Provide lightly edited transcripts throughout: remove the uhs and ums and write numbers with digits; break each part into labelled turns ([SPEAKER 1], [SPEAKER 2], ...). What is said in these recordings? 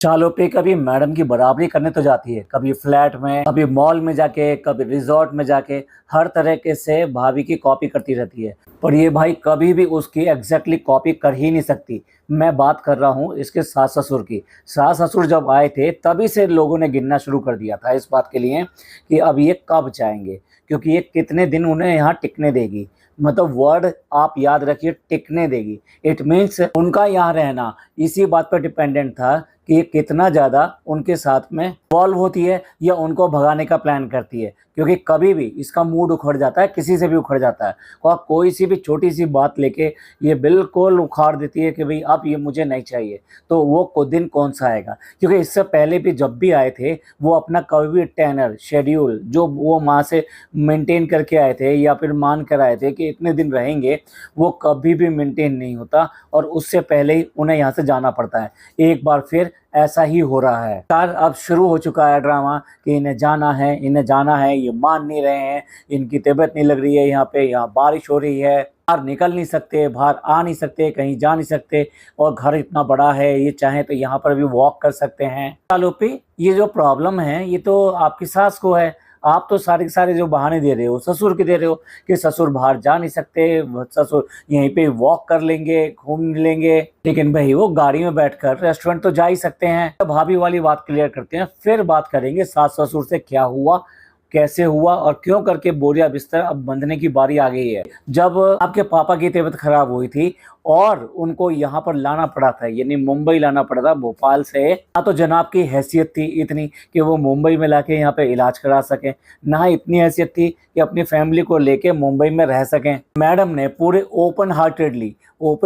[SPEAKER 1] चालों पे कभी मैडम की बराबरी करने तो जाती है, कभी फ्लैट में, कभी मॉल में जाके, कभी रिजॉर्ट में जाके, हर तरीके से भाभी की कॉपी करती रहती है। पर ये भाई कभी भी उसकी एग्जैक्टली कॉपी कर ही नहीं सकती। मैं बात कर रहा हूँ इसके सास ससुर की। सास ससुर जब आए थे तभी से लोगों ने गिनना शुरू कर दिया था इस बात के लिए कि अब ये कब जाएंगे, क्योंकि ये कितने दिन उन्हें यहाँ टिकने देगी। मतलब वर्ड आप याद रखिए, टिकने देगी। इट मीन्स उनका यहाँ रहना इसी बात पर डिपेंडेंट था कि ये कितना ज़्यादा उनके साथ में इन्वॉल्व होती है या उनको भगाने का प्लान करती है। क्योंकि कभी भी इसका मूड उखड़ जाता है, किसी से भी उखड़ जाता है, और कोई सी भी छोटी सी बात लेके ये बिल्कुल उखाड़ देती है कि भाई अब ये मुझे नहीं चाहिए। तो वो दिन कौन सा आएगा, क्योंकि इससे पहले भी जब भी आए थे वो अपना कभी भी टेनर शेड्यूल जो वो माँ से मेंटेन करके आए थे या फिर मान कर आए थे कि इतने दिन रहेंगे, वो कभी भी मेंटेन नहीं होता और उससे पहले ही उन्हें यहाँ से जाना पड़ता है। एक बार फिर ऐसा ही हो रहा है। अब शुरू हो चुका है ड्रामा कि इन्हें जाना है, इन्हें जाना है, ये मान नहीं रहे हैं, इनकी तबीयत नहीं लग रही है, यहाँ पे यहाँ बारिश हो रही है, बाहर निकल नहीं सकते, बाहर आ नहीं सकते, कहीं जा नहीं सकते, और घर इतना बड़ा है, ये चाहे तो यहाँ पर भी वॉक कर सकते हैं। आलोपी, ये जो प्रॉब्लम है ये तो आपकी सास को है। आप तो सारे के सारे जो बहाने दे रहे हो ससुर के दे रहे हो कि ससुर बाहर जा नहीं सकते, ससुर यहीं पे वॉक कर लेंगे, घूम लेंगे। लेकिन भाई वो गाड़ी में बैठकर रेस्टोरेंट तो जा ही सकते हैं। तो भाभी वाली बात क्लियर करते हैं, फिर बात करेंगे सास ससुर से क्या हुआ, कैसे हुआ और क्यों करके बोरिया बिस्तर अब बंधने की बारी आ गई है। जब आपके पापा की तबीयत खराब हुई थी और उनको यहाँ पर लाना पड़ा था, यानी मुंबई लाना पड़ा था भोपाल से, ना तो जनाब की हैसियत थी इतनी कि वो मुंबई में लाके यहाँ पे इलाज करा सकें, ना इतनी हैसियत थी कि अपनी फैमिली को लेके मुंबई में रह सकें। मैडम ने पूरे ओपन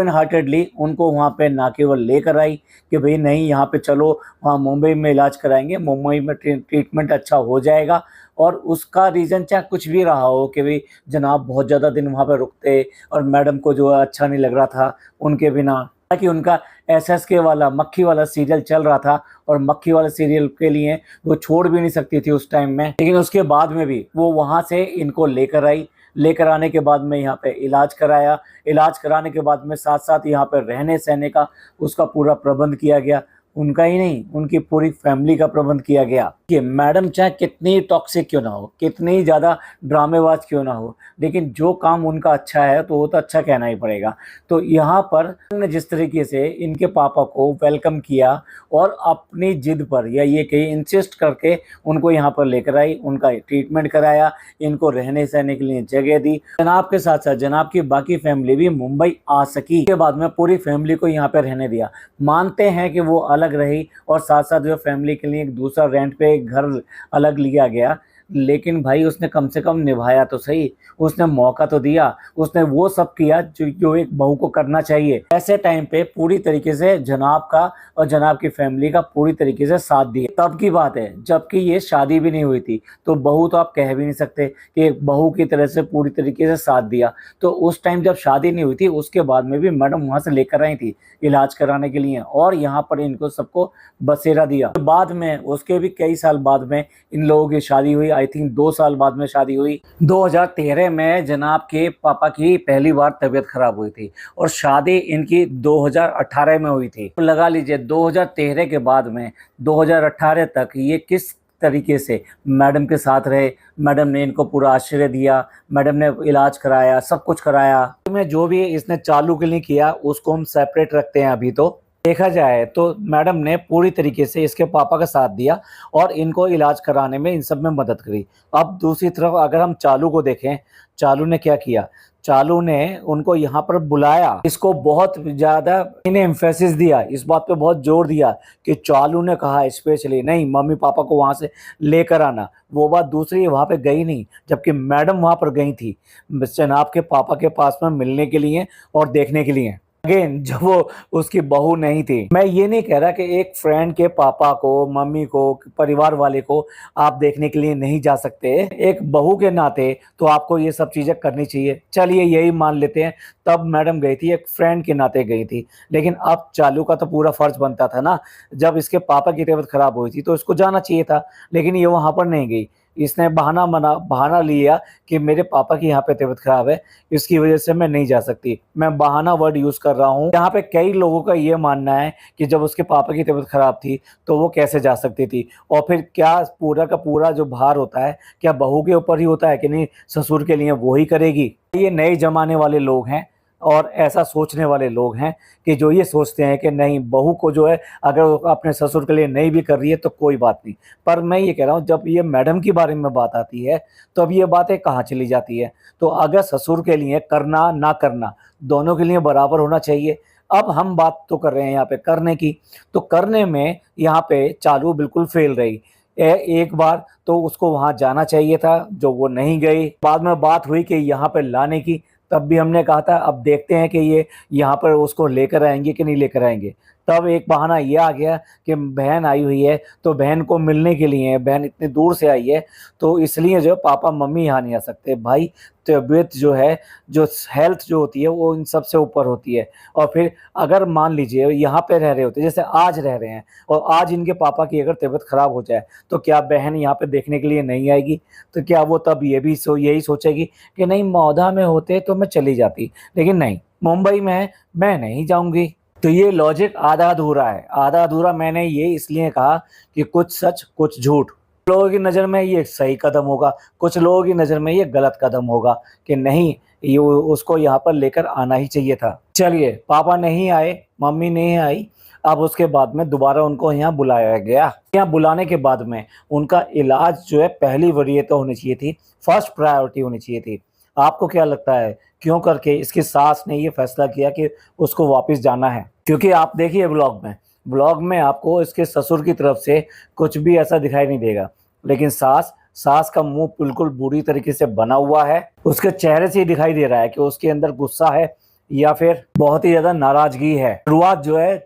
[SPEAKER 1] हार्टेडली उनको वहाँ पे ना केवल लेकर आई कि भाई नहीं यहाँ पे चलो, वहाँ मुंबई में इलाज कराएंगे, मुंबई में ट्रीटमेंट अच्छा हो जाएगा। और उसका रीज़न चाहे कुछ भी रहा हो कि भाई जनाब बहुत ज़्यादा दिन वहाँ पे रुकते और मैडम को जो अच्छा नहीं लग रहा था उनके बिना, कि उनका SSK वाला मक्खी वाला सीरियल चल रहा था और मक्खी वाले सीरियल के लिए वो छोड़ भी नहीं सकती थी उस टाइम में। लेकिन उसके बाद में भी वो वहाँ से इनको लेकर आई, लेकर आने के बाद में यहाँ पे इलाज कराया, इलाज कराने के बाद में साथ साथ यहाँ पे रहने सहने का उसका पूरा प्रबंध किया गया। उनका ही नहीं, उनकी पूरी फैमिली का प्रबंध किया गया। कि मैडम चाहे कितनी टॉक्सिक क्यों ना हो, कितनी ज़्यादा ड्रामेबाज क्यों ना हो, लेकिन जो काम उनका अच्छा है तो वो तो अच्छा कहना ही पड़ेगा। तो यहाँ पर ने जिस तरीके से इनके पापा को वेलकम किया और अपनी जिद पर या ये कहीं इंसिस्ट करके उनको यहाँ पर लेकर आई, उनका ट्रीटमेंट कराया, इनको रहने सहने के लिए जगह दी। जनाब के साथ साथ जनाब की बाकी फैमिली भी मुंबई आ सकी। के बाद में पूरी फैमिली को यहाँ पर रहने दिया। मानते हैं कि वो अलग रही और साथ साथ जो फैमिली के लिए एक दूसरा रेंट पे एक घर अलग लिया गया, लेकिन भाई उसने कम से कम निभाया तो सही, उसने मौका तो दिया, उसने वो सब किया जो एक बहू को करना चाहिए। ऐसे टाइम पे पूरी तरीके से जनाब का और जनाब की फैमिली का पूरी तरीके से साथ दिया। तब की बात है जबकि ये शादी भी नहीं हुई थी, तो बहू तो आप कह भी नहीं सकते कि एक बहू की तरह से पूरी तरीके से साथ दिया। तो उस टाइम जब शादी नहीं हुई थी उसके बाद में भी मैडम वहाँ से लेकर आई थी इलाज कराने के लिए और यहाँ पर इनको सबको बसेरा दिया। बाद में उसके भी कई साल बाद में इन लोगों की शादी हुई। आई थिंक 2 साल बाद में शादी हुई। 2013 में जनाब के पापा की पहली बार तबीयत खराब हुई थी और शादी इनकी 2018 में हुई थी। लगा लीजिए 2013 के बाद में 2018 तक ये किस तरीके से मैडम के साथ रहे। मैडम ने इनको पूरा आश्रय दिया, मैडम ने इलाज कराया, सब कुछ कराया। में जो भी इसने चालू के लिए किया उसको हम सेपरेट रखते हैं। अभी तो देखा जाए तो मैडम ने पूरी तरीके से इसके पापा का साथ दिया और इनको इलाज कराने में इन सब में मदद करी। अब दूसरी तरफ अगर हम चालू को देखें, चालू ने क्या किया, चालू ने उनको यहाँ पर बुलाया, इसको बहुत ज़्यादा इन्हें एम्फेसिस दिया, इस बात पे बहुत जोर दिया कि चालू ने कहा स्पेशली नहीं मम्मी पापा को वहाँ से लेकर आना। वो बात दूसरी वहाँ पे गई नहीं, जबकि मैडम वहाँ पर गई थी जनाब के पापा के पास में मिलने के लिए और देखने के लिए। अगेन जब वो उसकी बहू नहीं थी। मैं ये नहीं कह रहा कि एक फ्रेंड के पापा को, मम्मी को, परिवार वाले को आप देखने के लिए नहीं जा सकते। एक बहू के नाते तो आपको ये सब चीज़ें करनी चाहिए। चलिए यही मान लेते हैं, तब मैडम गई थी, एक फ्रेंड के नाते गई थी। लेकिन अब चालू का तो पूरा फर्ज बनता था ना, जब इसके पापा की तबीयत खराब हुई थी तो इसको जाना चाहिए था, लेकिन ये वहाँ पर नहीं गई। इसने बहाना लिया कि मेरे पापा की यहाँ पे तबीयत खराब है, इसकी वजह से मैं नहीं जा सकती। मैं बहाना वर्ड यूज़ कर रहा हूँ। यहाँ पे कई लोगों का ये मानना है कि जब उसके पापा की तबीयत खराब थी तो वो कैसे जा सकती थी, और फिर क्या पूरा का पूरा जो भार होता है क्या बहू के ऊपर ही होता है कि नहीं ससुर के लिए वो ही करेगी। ये नए जमाने वाले लोग हैं और ऐसा सोचने वाले लोग हैं कि जो ये सोचते हैं कि नहीं, बहू को जो है अगर वो अपने ससुर के लिए नहीं भी कर रही है तो कोई बात नहीं। पर मैं ये कह रहा हूँ, जब ये मैडम के बारे में बात आती है तो अब ये बातें कहाँ चली जाती है। तो अगर ससुर के लिए करना ना करना दोनों के लिए बराबर होना चाहिए। अब हम बात तो कर रहे हैं यहाँ पे करने की, तो करने में यहाँ पे चालू बिल्कुल फेल रही। एक बार तो उसको वहाँ जाना चाहिए था, जो वो नहीं गई। बाद में बात हुई कि यहाँ पे लाने की, तब भी हमने कहा था अब देखते हैं कि ये यहाँ पर उसको लेकर आएंगे कि नहीं लेकर आएंगे। तब एक बहाना ये आ गया कि बहन आई हुई है तो बहन को मिलने के लिए, बहन इतनी दूर से आई है तो इसलिए जो पापा मम्मी यहाँ नहीं आ सकते। भाई तबीयत जो है, जो हेल्थ जो होती है वो इन सब से ऊपर होती है। और फिर अगर मान लीजिए यहाँ पे रह रहे होते, जैसे आज रह रहे हैं, और आज इनके पापा की अगर तबीयत खराब हो जाए तो क्या बहन यहाँ पे देखने के लिए नहीं आएगी? तो क्या वो तब ये भी यही सोचेगी कि नहीं मौधा में होते तो मैं चली जाती, लेकिन नहीं मुंबई में है मैं नहीं जाऊंगी। तो ये लॉजिक आधा अधूरा है। आधा अधूरा मैंने ये इसलिए कहा कि कुछ सच कुछ झूठ। लोगों की नज़र में ये सही कदम होगा, कुछ लोगों की नज़र में ये गलत कदम होगा कि नहीं ये उसको यहाँ पर लेकर आना ही चाहिए था। चलिए पापा नहीं आए, मम्मी नहीं आई, अब उसके बाद में दोबारा उनको यहाँ बुलाया गया। यहाँ बुलाने के बाद में उनका इलाज जो है पहली वरीयता होनी चाहिए थी, फर्स्ट प्रायोरिटी होनी चाहिए थी। आपको क्या लगता है क्यों करके इसकी सास ने ये फैसला किया कि उसको वापस जाना है? क्योंकि आप देखिए ब्लॉग में आपको इसके ससुर की तरफ से कुछ भी ऐसा दिखाई नहीं देगा, लेकिन सास का मुंह बिल्कुल बुरी तरीके से बना हुआ है। उसके चेहरे से ही दिखाई दे रहा है कि उसके अंदर गुस्सा है या फिर बहुत ही ज्यादा नाराजगी है। शुरुआत जो है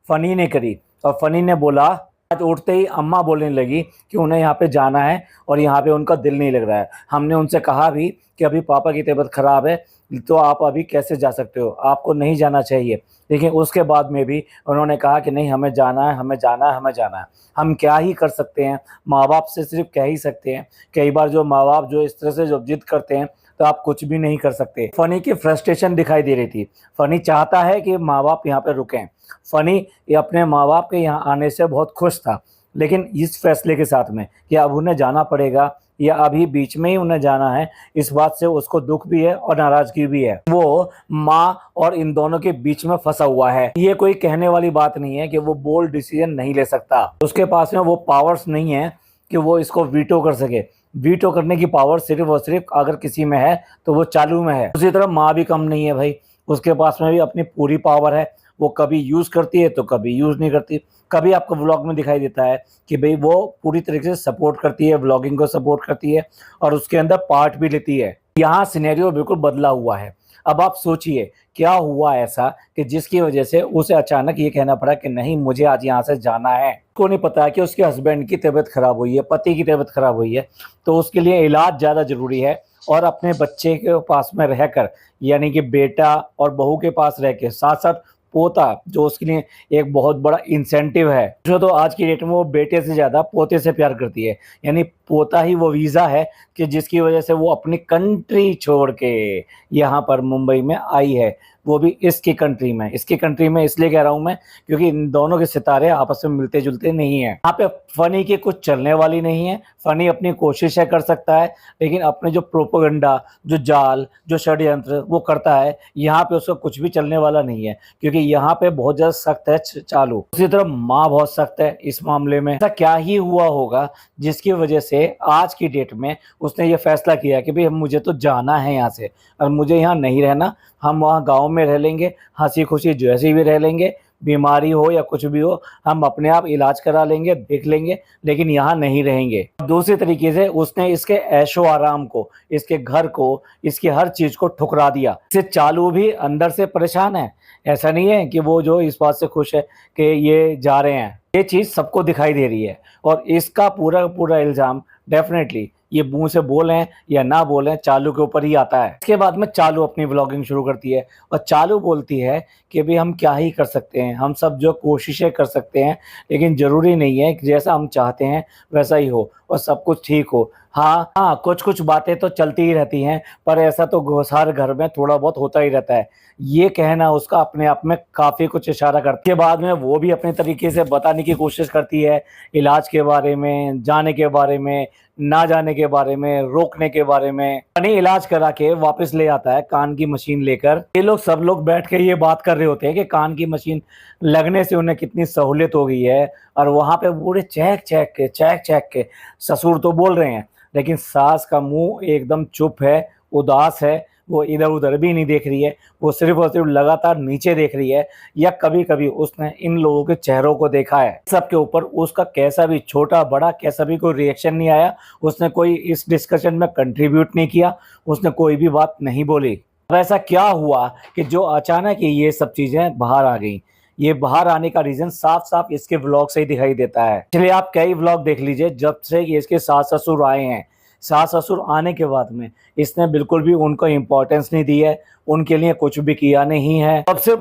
[SPEAKER 1] फनी ने करी, और फनी ने बोला, आज उठते ही अम्मा बोलने लगी कि उन्हें यहाँ पे जाना है और यहाँ पे उनका दिल नहीं लग रहा है। हमने उनसे कहा भी कि अभी पापा की तबीयत खराब है तो आप अभी कैसे जा सकते हो, आपको नहीं जाना चाहिए। लेकिन उसके बाद में भी उन्होंने कहा कि नहीं हमें जाना है, हमें जाना है, हमें जाना है। हम क्या ही कर सकते हैं, माँ बाप से सिर्फ कह ही सकते हैं। कई बार जो माँ बाप जो इस तरह से जो जिद करते हैं तो आप कुछ भी नहीं कर सकते। फनी की फ्रस्ट्रेशन दिखाई दे रही थी। फनी चाहता है कि माँ बाप यहाँ पे रुकें। फनी ये अपने माँ बाप के यहाँ आने से बहुत खुश था, लेकिन इस फैसले के साथ में कि अब उन्हें जाना पड़ेगा या अभी बीच में ही उन्हें जाना है, इस बात से उसको दुख भी है और नाराजगी भी है। वो माँ और इन दोनों के बीच में फंसा हुआ है। ये कोई कहने वाली बात नहीं है कि वो बोल्ड डिसीजन नहीं ले सकता। उसके पास में वो पावर्स नहीं है कि वो इसको वीटो कर सके। वीटो करने की पावर सिर्फ और सिर्फ अगर किसी में है तो वो चालू में है। उसी तरह माँ भी कम नहीं है भाई, उसके पास में भी अपनी पूरी पावर है। वो कभी यूज़ करती है तो कभी यूज़ नहीं करती। कभी आपको व्लॉग में दिखाई देता है कि भाई वो पूरी तरीके से सपोर्ट करती है, व्लॉगिंग को सपोर्ट करती है और उसके अंदर पार्ट भी लेती है। यहाँ सिनेरियो बिल्कुल बदला हुआ है। अब आप सोचिए क्या हुआ ऐसा कि जिसकी वजह से उसे अचानक ये कहना पड़ा कि नहीं मुझे आज यहाँ से जाना है। उसको नहीं पता कि उसके हस्बैंड की तबीयत खराब हुई है, पति की तबीयत खराब हुई है, तो उसके लिए इलाज ज़्यादा ज़रूरी है। और अपने बच्चे के पास में रहकर, यानी कि बेटा और बहू के पास रह के, साथ साथ पोता जो उसके लिए एक बहुत बड़ा इंसेंटिव है। जो तो आज की डेट में वो बेटे से ज़्यादा पोते से प्यार करती है, यानी पोता ही वो वीज़ा है कि जिसकी वजह से वो अपनी कंट्री छोड़ के यहाँ पर मुंबई में आई है, वो भी इसकी कंट्री में। इसकी कंट्री में इसलिए कह रहा हूँ मैं क्योंकि इन दोनों के सितारे आपस में मिलते जुलते नहीं हैं। यहाँ पे फनी की कुछ चलने वाली नहीं है। फनी अपनी कोशिशें कर सकता है, लेकिन अपने जो प्रोपेगेंडा, जो जाल, जो षड्यंत्र वो करता है, यहाँ पे उसका कुछ भी चलने वाला नहीं है, क्योंकि यहाँ पे बहुत ज़्यादा सख्त है चालू। उसी तरह माँ बहुत सख्त है इस मामले में। ऐसा क्या ही हुआ होगा जिसकी वजह से आज की डेट में उसने ये फैसला किया कि भाई मुझे तो जाना है यहाँ से और मुझे यहाँ नहीं रहना, हम वहाँ गांव में रह लेंगे, हंसी खुशी जैसे भी रह लेंगे, बीमारी हो या कुछ भी हो हम अपने आप इलाज करा लेंगे, देख लेंगे, लेकिन यहाँ नहीं रहेंगे। दूसरे तरीके से उसने इसके ऐशो आराम को, इसके घर को, इसकी हर चीज़ को ठुकरा दिया। इससे चालू भी अंदर से परेशान है। ऐसा नहीं है कि वो जो इस बात से खुश है कि ये जा रहे हैं, ये चीज़ सबको दिखाई दे रही है और इसका पूरा पूरा इल्ज़ाम डेफ़िनेटली ये मुँह से बोलें या ना बोलें चालू के ऊपर ही आता है। इसके बाद में चालू अपनी व्लॉगिंग शुरू करती है और चालू बोलती है कि भई हम क्या ही कर सकते हैं, हम सब जो कोशिशें कर सकते हैं, लेकिन ज़रूरी नहीं है कि जैसा हम चाहते हैं वैसा ही हो और सब कुछ ठीक हो। हाँ, कुछ-कुछ बातें तो चलती ही रहती हैं, पर ऐसा तो हर घर में थोड़ा बहुत होता ही रहता है। ये कहना उसका अपने आप में काफ़ी कुछ इशारा करता है। के बाद में वो भी अपने तरीके से बताने की कोशिश करती है, इलाज के बारे में, जाने के बारे में, ना जाने के बारे में, रोकने के बारे में। यानी इलाज करा के वापस ले आता है कान की मशीन लेकर। ये लोग सब लोग बैठ के ये बात कर रहे होते हैं कि कान की मशीन लगने से उन्हें कितनी सहूलियत हो गई है और वहाँ पे बूढ़े चहक-चहक के ससुर तो बोल रहे हैं, लेकिन सास का मुँह एकदम चुप है, उदास है, वो इधर-उधर भी नहीं देख रही है, वो सिर्फ़ और सिर्फ़ लगातार नीचे देख रही है या कभी-कभी उसने इन लोगों के चेहरों को देखा है। सबके ऊपर उसका कैसा भी छोटा-बड़ा कैसा भी कोई रिएक्शन नहीं आया, उसने कोई इस डिस्कशन में कंट्रीब्यूट नहीं किया, उसने कोई भी बात नहीं बोली। अब ऐसा क्या हुआ कि जो अचानक ही ये सब चीज़ें बाहर आ गईं? ये बाहर आने का रीज़न साफ-साफ इसके व्लॉग से ही दिखाई देता है। चलिए आप कई व्लॉग देख लीजिए जब से ये इसके सास-ससुर आए हैं। सास-ससुर आने के बाद में इसने बिल्कुल भी उनको इम्पोर्टेंस नहीं दी है, उनके लिए कुछ भी किया नहीं है। सबसे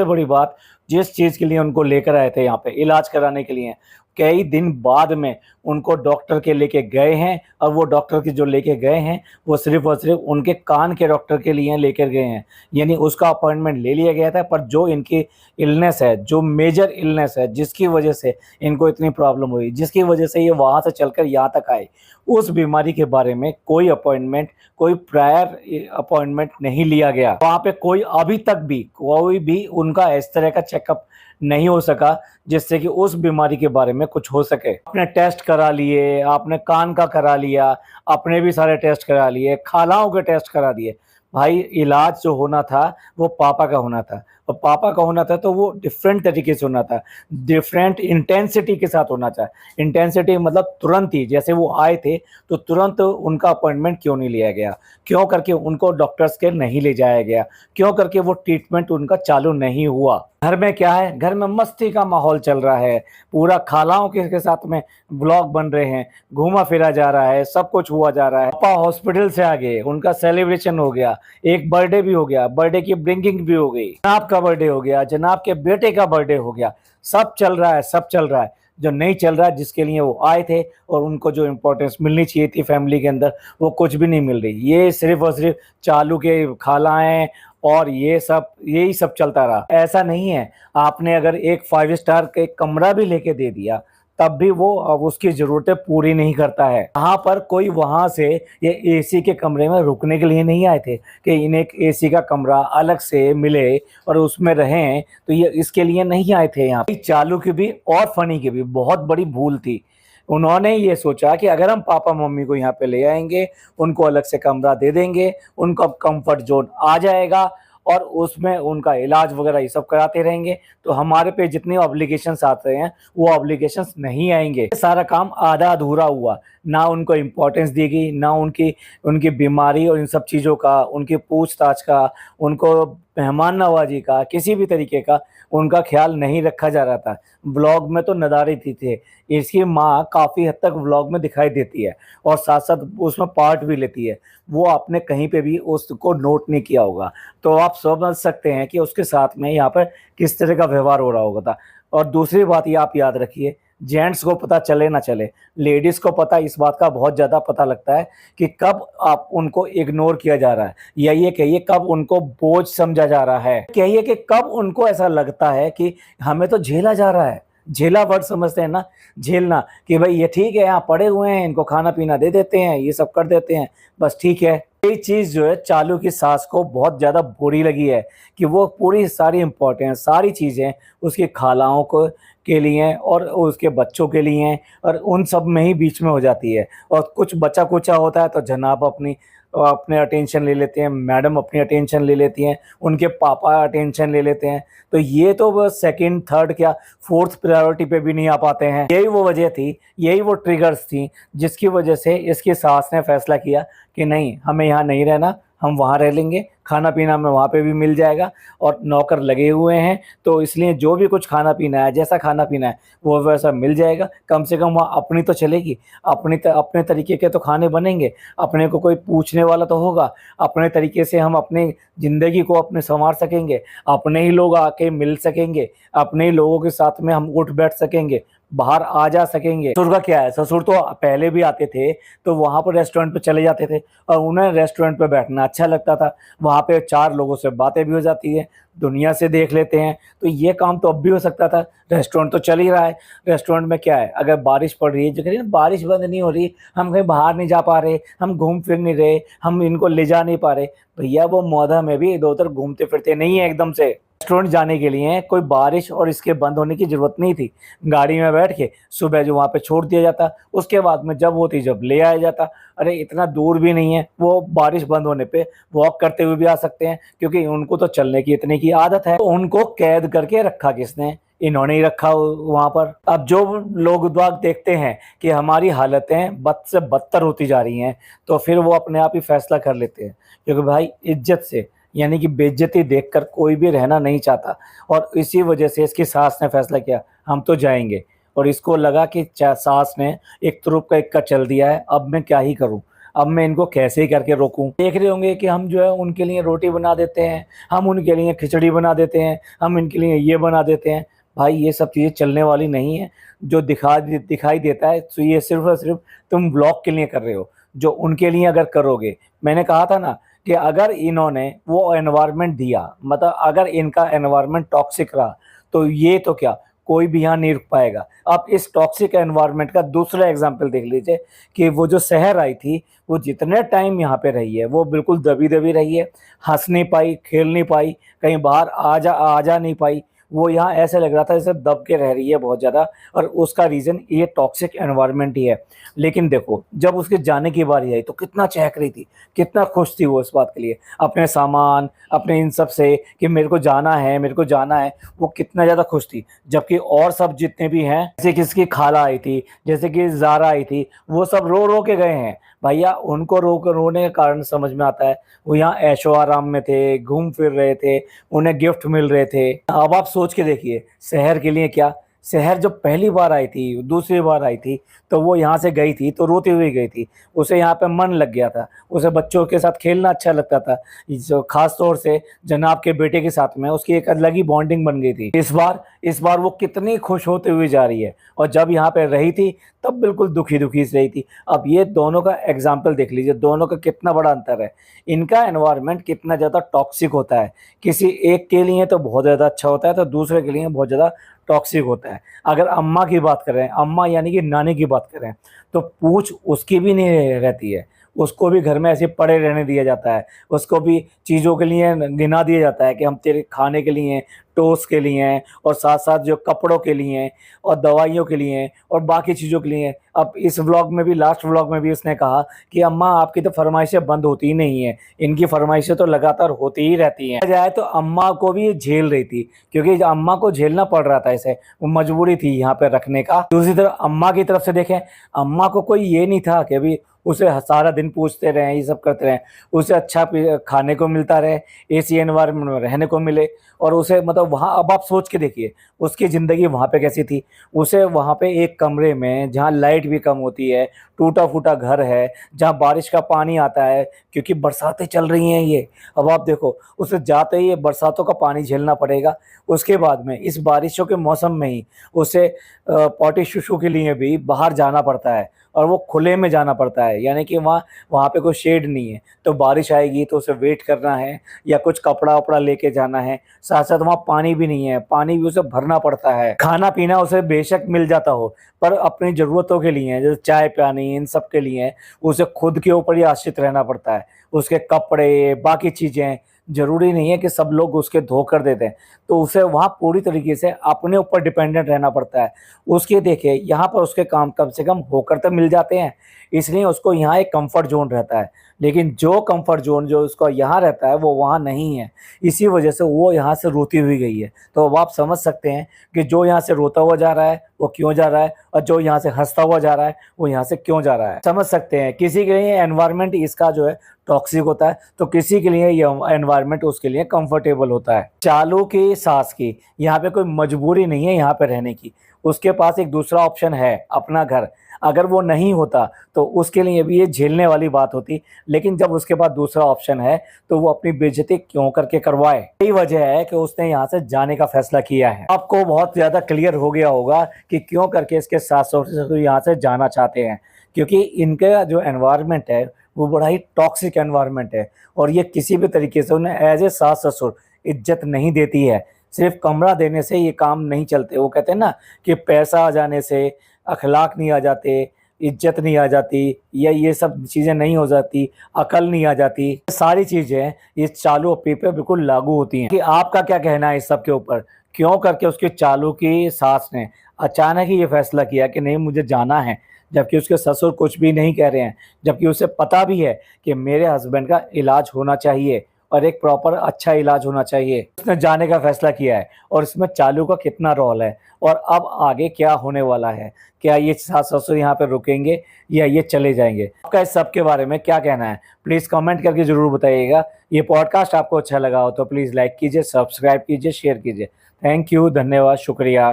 [SPEAKER 1] बड़ी बात जिस चीज़ के लिए उनको लेकर आए थे यहाँ पे इलाज कराने के लिए, कई दिन बाद में उनको डॉक्टर के लेके गए हैं और वो डॉक्टर के जो लेके गए हैं, वो सिर्फ़ और सिर्फ़ उनके कान के डॉक्टर के लिए लेकर गए हैं। यानी उसका अपॉइंटमेंट ले लिया गया था, पर जो इनकी इलनेस है, जो मेजर इलनेस है, जिसकी वजह से इनको इतनी प्रॉब्लम हुई, जिसकी वजह से ये वहाँ से चलकर यहाँ तक आए, उस बीमारी के बारे में कोई अपॉइंटमेंट, कोई प्रायर अपॉइंटमेंट नहीं लिया गया। वहाँ पे अभी तक भी कोई भी उनका इस तरह का चेकअप नहीं हो सका जिससे कि उस बीमारी के बारे में कुछ हो सके। आपने टेस्ट करा लिए, आपने कान का करा लिया, अपने भी सारे टेस्ट करा लिए, खालाओं के टेस्ट करा दिए। भाई इलाज जो होना था वो पापा का होना था और पापा का होना था तो वो डिफरेंट तरीके से होना था, डिफरेंट इंटेंसिटी के साथ होना था। इंटेंसिटी मतलब तुरंत ही जैसे वो आए थे तो तुरंत उनका अपॉइंटमेंट क्यों नहीं लिया गया, क्यों करके उनको डॉक्टर्स के नहीं ले जाया गया, क्यों करके वो ट्रीटमेंट उनका चालू नहीं हुआ। घर में क्या है, घर में मस्ती का माहौल चल रहा है, पूरा खालाओं के साथ में व्लॉग बन रहे हैं, घूमा फिरा जा रहा है, सब कुछ हुआ जा रहा है। पापा हॉस्पिटल से आ गए, उनका सेलिब्रेशन हो गया, एक बर्थडे भी हो गया, बर्थडे की ब्रिंकिंग भी हो गई, जनाब का बर्थडे हो गया, जनाब के बेटे का बर्थडे हो गया, सब चल रहा है, सब चल रहा है। जो नहीं चल रहा है, जिसके लिए वो आए थे और उनको जो इम्पोर्टेंस मिलनी चाहिए थी फैमिली के अंदर, वो कुछ भी नहीं मिल रही। ये सिर्फ और सिर्फ चालू के खालाएं और यही सब चलता रहा। ऐसा नहीं है, आपने अगर एक 5 स्टार के कमरा भी लेके दे दिया तब भी वो अब उसकी ज़रूरतें पूरी नहीं करता है। यहाँ पर कोई वहाँ से ये एसी के कमरे में रुकने के लिए नहीं आए थे कि इन्हें एक एसी का कमरा अलग से मिले और उसमें रहें, तो ये इसके लिए नहीं आए थे यहाँ पे। चालू की भी और फनी की भी बहुत बड़ी भूल थी। उन्होंने ये सोचा कि अगर हम पापा मम्मी को यहाँ पे ले आएंगे, उनको अलग से कमरा दे देंगे, उनका कंफर्ट जोन आ जाएगा और उसमें उनका इलाज वगैरह ये सब कराते रहेंगे, तो हमारे पे जितने ऑब्लिगेशंस आते हैं वो ऑब्लिगेशंस नहीं आएंगे। सारा काम आधा अधूरा हुआ, ना उनको इम्पोर्टेंस दी गई, ना उनकी बीमारी और इन सब चीज़ों का, उनकी पूछताछ का, उनको मेहमान नवाजी का, किसी भी तरीके का उनका ख्याल नहीं रखा जा रहा था। व्लॉग में तो नदारद ही थे। इसकी माँ काफ़ी हद तक व्लॉग में दिखाई देती है और साथ-साथ उसमें पार्ट भी लेती है। वो आपने कहीं पे भी उसको नोट नहीं किया होगा, तो आप समझ सकते हैं कि उसके साथ में यहाँ पर किस तरह का व्यवहार हो रहा होगा था। और दूसरी बात ये आप याद रखिए, जेंट्स को पता चले ना चले, लेडीज़ को पता इस बात का बहुत ज़्यादा पता लगता है कि कब आप उनको इग्नोर किया जा रहा है, या ये कहिए कब उनको बोझ समझा जा रहा है, कहिए कि कब उनको ऐसा लगता है कि हमें तो झेला जा रहा है। झेला वर्ड समझते हैं ना, झेलना, कि भाई ये ठीक है यहाँ पड़े हुए हैं, इनको खाना पीना दे देते हैं, ये सब कर देते हैं, बस ठीक है। ये चीज़ जो है चालू की सास को बहुत ज़्यादा बुरी लगी है कि वो पूरी सारी इम्पोर्टेंस, सारी चीज़ें उसकी खालाओं को के लिए और उसके बच्चों के लिए हैं और उन सब में ही बीच में हो जाती है। और कुछ बचा कुचा होता है तो जनाब अपने अटेंशन ले लेते हैं, मैडम अपनी अटेंशन ले लेती हैं, उनके पापा अटेंशन ले लेते हैं, तो ये तो बस सेकंड, थर्ड क्या फोर्थ प्रायोरिटी पे भी नहीं आ पाते हैं। यही वो वजह थी, यही वो ट्रिगर्स थी जिसकी वजह से इसकी सास ने फैसला किया कि नहीं, हमें यहाँ नहीं रहना, हम वहाँ रह लेंगे, खाना पीना हमें वहाँ पे भी मिल जाएगा और नौकर लगे हुए हैं, तो इसलिए जो भी कुछ खाना पीना है, जैसा खाना पीना है वो वैसा मिल जाएगा। कम से कम वहाँ अपनी तो चलेगी, अपने तरीके के तो खाने बनेंगे, अपने को कोई पूछने वाला तो होगा, अपने तरीके से हम अपनी ज़िंदगी को अपने सँवार सकेंगे, अपने ही लोग आके मिल सकेंगे, अपने ही लोगों के साथ में हम उठ बैठ सकेंगे, बाहर आ जा सकेंगे। ससुर का क्या है, ससुर तो पहले भी आते थे तो वहाँ पर रेस्टोरेंट पे चले जाते थे और उन्हें रेस्टोरेंट पे बैठना अच्छा लगता था। वहाँ पे 4 लोगों से बातें भी हो जाती है, दुनिया से देख लेते हैं, तो ये काम तो अब भी हो सकता था। रेस्टोरेंट तो चल ही रहा है, रेस्टोरेंट में क्या है, अगर बारिश पड़ रही है, जो कह रही है ना बारिश बंद नहीं हो रही, हम कहीं बाहर नहीं जा पा रहे, हम घूम फिर नहीं रहे, हम इनको ले जा नहीं पा रहे, भैया वो मौधा में भी इधर-उधर घूमते फिरते नहीं है एकदम से। रेस्टोरेंट जाने के लिए कोई बारिश और इसके बंद होने की ज़रूरत नहीं थी। गाड़ी में बैठ के सुबह जो वहाँ पे छोड़ दिया जाता, उसके बाद में जब होती जब ले आया जाता। अरे इतना दूर भी नहीं है, वो बारिश बंद होने पे वॉक करते हुए भी आ सकते हैं, क्योंकि उनको तो चलने की इतने की आदत है। तो उनको कैद करके रखा किसने? इन्होंने ही रखा वहाँ पर। अब जो लोग बाग देखते हैं कि हमारी हालतें बद से बदतर होती जा रही हैं, तो फिर वो अपने आप ही फैसला कर लेते हैं, क्योंकि भाई इज़्ज़त से यानी कि बेइज्जती देखकर कोई भी रहना नहीं चाहता। और इसी वजह से इसकी सास ने फैसला किया हम तो जाएँगे, और इसको लगा कि सास ने एक तुरुप का इक्का चल दिया है, अब मैं क्या ही करूँ, अब मैं इनको कैसे ही करके रोकूँ। देख रहे होंगे कि हम जो है उनके लिए रोटी बना देते हैं, हम उनके लिए खिचड़ी बना देते हैं, हम इनके लिए ये बना देते हैं। भाई ये सब चीज़ें चलने वाली नहीं है। जो दिखाई देता है तो ये सिर्फ़ और सिर्फ़ तुम ब्लॉग के लिए कर रहे हो, जो उनके लिए अगर करोगे, मैंने कहा था ना कि अगर इन्होंने वो एनवायरनमेंट दिया, मतलब अगर इनका एनवायरनमेंट टॉक्सिक रहा, तो ये तो क्या, कोई भी यहाँ नहीं रुक पाएगा। अब इस टॉक्सिक एनवायरनमेंट का दूसरा एग्ज़ाम्पल देख लीजिए कि वो जो शहर आई थी, वो जितने टाइम यहाँ पे रही है, वो बिल्कुल दबी-दबी रही है, हँस नहीं पाई, खेल नहीं पाई, कहीं बाहर आ जा नहीं पाई। वो यहाँ ऐसे लग रहा था जैसे दब के रह रही है बहुत ज़्यादा, और उसका रीज़न ये टॉक्सिक एनवायरनमेंट ही है। लेकिन देखो, जब उसके जाने की बारी आई तो कितना चहक रही थी, कितना खुश थी वो इस बात के लिए, अपने सामान, अपने इन सब से कि मेरे को जाना है, मेरे को जाना है, वो कितना ज़्यादा खुश थी। जबकि और सब जितने भी हैं, जैसे कि इसकी खाला आई थी, जैसे कि ज़ारा आई थी, वो सब रो-रो के गए हैं। भैया उनको रोने का कारण समझ में आता है, वो यहाँ ऐशो-आराम में थे, घूम फिर रहे थे, उन्हें गिफ्ट मिल रहे थे। अब आप सोच के देखिए, शहर के लिए क्या, शहर जब पहली बार आई थी, दूसरी बार आई थी, तो वो यहाँ से गई थी तो रोती हुई गई थी। उसे यहाँ पे मन लग गया था, उसे बच्चों के साथ खेलना अच्छा लगता था, जो ख़ास तौर से जनाब के बेटे के साथ में उसकी एक अलग ही बॉन्डिंग बन गई थी। इस बार वो कितनी खुश होते हुए जा रही है, और जब यहाँ पे रही थी तब बिल्कुल दुखी-दुखी से रही थी। अब ये दोनों का एग्ज़ाम्पल देख लीजिए, दोनों का कितना बड़ा अंतर है। इनका एनवायरनमेंट कितना ज़्यादा टॉक्सिक होता है, किसी एक के लिए तो बहुत ज़्यादा अच्छा होता है, तो दूसरे के लिए बहुत ज़्यादा टॉक्सिक होता है। अगर अम्मा की बात करें, अम्मा यानी कि नानी की बात करें, तो पूछ उसकी भी नहीं रहती है, उसको भी घर में ऐसे पड़े रहने दिया जाता है, उसको भी चीज़ों के लिए गिना दिया जाता है कि हम तेरे खाने के लिए हैं, टोस्ट के लिए हैं, और साथ-साथ जो कपड़ों के लिए हैं और दवाइयों के लिए हैं और बाकी चीज़ों के लिए हैं। अब इस व्लॉग में भी, लास्ट व्लॉग में भी उसने कहा कि अम्मा आपकी तो फ़रमाइशें बंद होती ही नहीं हैं, इनकी फ़रमाइशें तो लगातार होती ही रहती हैं। जाए तो अम्मा को भी ये झेल रही थी, क्योंकि अम्मा को झेलना पड़ रहा था इसे, वो मजबूरी थी यहाँ पे रखने का। दूसरी तरफ अम्मा की तरफ से देखें, अम्मा को कोई ये नहीं था कि अभी उसे सारा दिन पूछते रहें, ये सब करते रहें। उसे अच्छा खाने को मिलता रहे, एसी एनवायरनमेंट में रहने को मिले, और उसे मतलब वहाँ, अब आप सोच के देखिए उसकी ज़िंदगी वहाँ पे कैसी थी। उसे वहाँ पे एक कमरे में, जहाँ लाइट भी कम होती है, टूटा-फूटा घर है, जहाँ बारिश का पानी आता है, क्योंकि बरसातें चल रही हैं ये। अब आप देखो, उसे जाते ही ये बरसातों का पानी झेलना पड़ेगा। उसके बाद में इस बारिशों के मौसम में ही उसे पॉटी शूशू के लिए भी बाहर जाना पड़ता है, और वो खुले में जाना पड़ता है, यानी कि वहाँ वहाँ पे कोई शेड नहीं है, तो बारिश आएगी तो उसे वेट करना है, या कुछ कपड़ा-वपड़ा लेके जाना है। साथ-साथ वहाँ पानी भी नहीं है, पानी भी उसे भरना पड़ता है। खाना-पीना उसे बेशक मिल जाता हो, पर अपनी ज़रूरतों के लिए, जैसे चाय पियानी, इन सब के लिए उसे खुद के ऊपर ही आश्रित रहना पड़ता है। उसके कपड़े, बाकी चीज़ें, ज़रूरी नहीं है कि सब लोग उसके धो कर दे दें, तो उसे वहाँ पूरी तरीके से अपने ऊपर डिपेंडेंट रहना पड़ता है। उसके देखिए यहाँ पर उसके काम कम से कम होकर तो मिल जाते हैं, इसलिए उसको यहाँ एक कम्फ़र्ट ज़ोन रहता है। लेकिन जो कम्फ़र्ट ज़ोन जो उसका यहाँ रहता है, वो वहाँ नहीं है। इसी वजह से वो यहाँ से रोती हुई गई है। तो अब आप समझ सकते हैं कि जो यहाँ से रोता हुआ जा रहा है, वो क्यों जा रहा है, और जो यहाँ से हंसता हुआ जा रहा है वो यहाँ से क्यों जा रहा है। समझ सकते हैं, किसी के लिए एनवायरनमेंट इसका जो है टॉक्सिक होता है, तो किसी के लिए ये एनवायरनमेंट उसके लिए कंफर्टेबल होता है। चालू की सास की यहाँ पे कोई मजबूरी नहीं है यहाँ पे रहने की, उसके पास एक दूसरा ऑप्शन है, अपना घर। अगर वो नहीं होता तो उसके लिए भी ये झेलने वाली बात होती, लेकिन जब उसके पास दूसरा ऑप्शन है तो वो अपनी बेइज्जती क्यों करके करवाए। यही वजह है कि उसने यहाँ से जाने का फैसला किया है। आपको बहुत ज्यादा क्लियर हो गया होगा कि क्यों करके इसके सास ससुर यहाँ से जाना चाहते हैं, क्योंकि इनका जो एनवायरनमेंट है वो बड़ा ही टॉक्सिक एनवायरनमेंट है, और ये किसी भी तरीके से उन्हें एज ए सास ससुर इज्जत नहीं देती है। सिर्फ कमरा देने से ये काम नहीं चलते। वो कहते हैं ना कि पैसा आ जाने से अखलाक नहीं आ जाते, इज्जत नहीं आ जाती, या ये सब चीज़ें नहीं हो जाती, अकल नहीं आ जाती। सारी चीज़ें ये चालू अपी पे बिल्कुल लागू होती हैं। कि आपका क्या कहना है इस सब के ऊपर, क्यों करके उसके चालू की सास ने अचानक ही ये फैसला किया कि नहीं मुझे जाना है, जबकि उसके ससुर कुछ भी नहीं कह रहे हैं, जबकि उसे पता भी है कि मेरे हस्बैंड का इलाज होना चाहिए और एक प्रॉपर अच्छा इलाज होना चाहिए। उसने जाने का फैसला किया है, और इसमें चालू का कितना रोल है, और अब आगे क्या होने वाला है, क्या ये सास ससुर यहाँ पे रुकेंगे या ये चले जाएंगे। आपका इस सब के बारे में क्या कहना है, प्लीज़ कमेंट करके ज़रूर बताइएगा। ये पॉडकास्ट आपको अच्छा लगा हो तो प्लीज़ लाइक कीजिए, सब्सक्राइब कीजिए, शेयर कीजिए। थैंक यू, धन्यवाद, शुक्रिया।